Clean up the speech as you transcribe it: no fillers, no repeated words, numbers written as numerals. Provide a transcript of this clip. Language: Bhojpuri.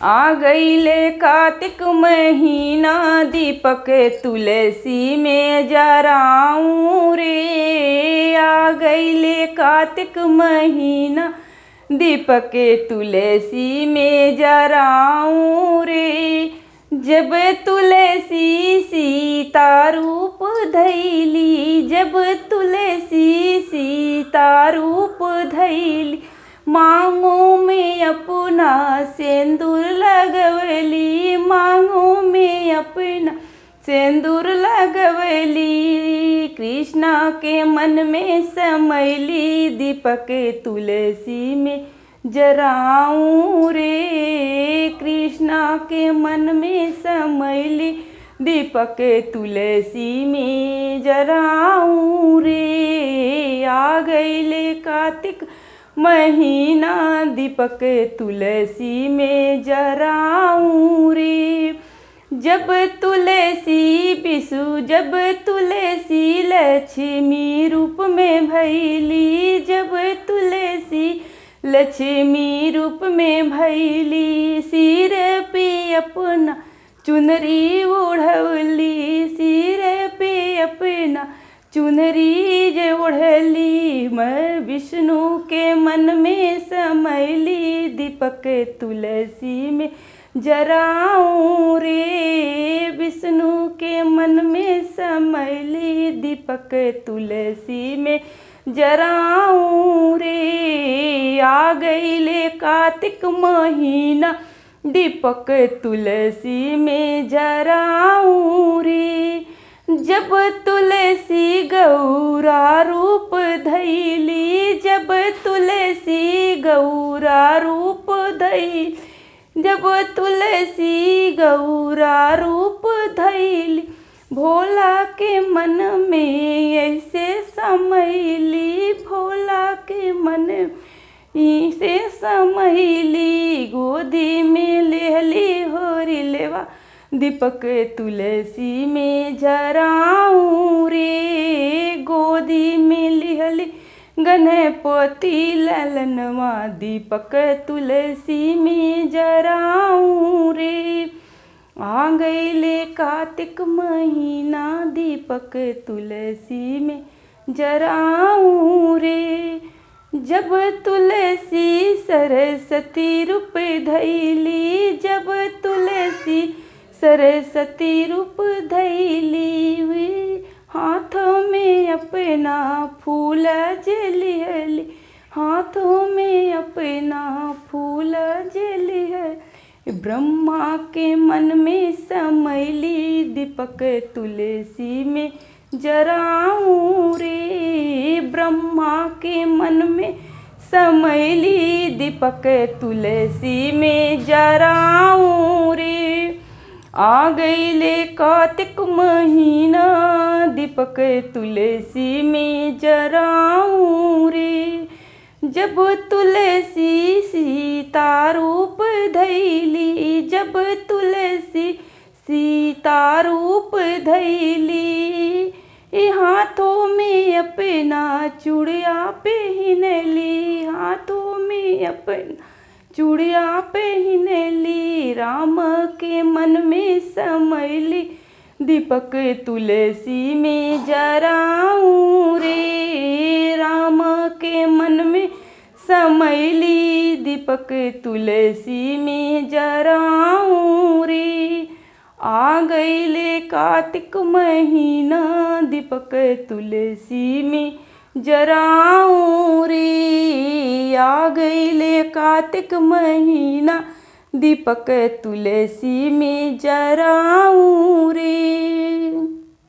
आ गईले कार्तिक महीना, दीपक तुलसी में जराऊं रे। आ गईले कार्तिक महीना, दीपक तुलसी में जराऊं रे। जब तुलसी सीता रूप धैली, जब तुलसी सीता रूप धैली, मांगों में अपना सिंदूर लगवली, मांगों में अपना सिंदूर लगवली। कृष्णा के मन में समैली, दीपक तुलसी में जराऊं रे। कृष्णा के मन में समैली, दीपक तुलसी में जराऊं रे। आ गईले कार्तिक महीना, दीपक तुलसी में जराऊं रे। जब तुलसी विषु, जब तुलसी लक्ष्मी रूप में भैली, जब तुलसी लक्ष्मी रूप में भैली, सिर पे अपना चुनरी ओढ़वली, सिर पे अपना चुनरी जे ओढ़ली। मैं विष्णु के मन में समैली, दीपक तुलसी में जराऊं रे। विष्णु के मन में समैली, दीपक तुलसी में जराऊं रे। आ गईले कार्तिक महीना, दीपक तुलसी में जराऊं रे। जब तुलसी गौरा रूप धैली, जब तुलसी गौरा रूप धैली, जब तुलसी गौरा रूप धैली, भोला के मन में ऐसे समैली, भोला के मन से समैली। गोदी में लेहली होरी लेवा, दीपक तुलसी में जराऊं रे। गोदी में लिहली गणपति ललनवा, दीपक तुलसी में जराऊं रे। आ गईले कार्तिक महीना, दीपक तुलसी में जराऊं रे। जब तुलसी सरस्वती रूप धैली, जब तुलसी सरस्वती रूप धैली, वे हाथों में अपना फूल जलिहली, हाथों में अपना फूल जलिहली। ब्रह्मा के मन में समैली, दीपक तुलसी में जराऊं रे। ब्रह्मा के मन में समैली, दीपक तुलसी में जराऊं रे। आ गईले कार्तिक महीना, दीपक तुलसी में जराऊं रे। जब तुलसी सीता रूप धैली, जब तुलसी सीता रूप धैली, हाथों में अपना चूड़िया पहनली, हाथों में अपना चूड़िया पहनली। राम के मन में समैली, दीपक तुलसी में जराऊं रे। राम के मन में समैली, दीपक तुलसी में जराऊं रे। आ गईले कार्तिक महीना, दीपक तुलसी में जराऊं रे। आ गईले कार्तिक महीना, दीपक तुलसी में जराऊं रे।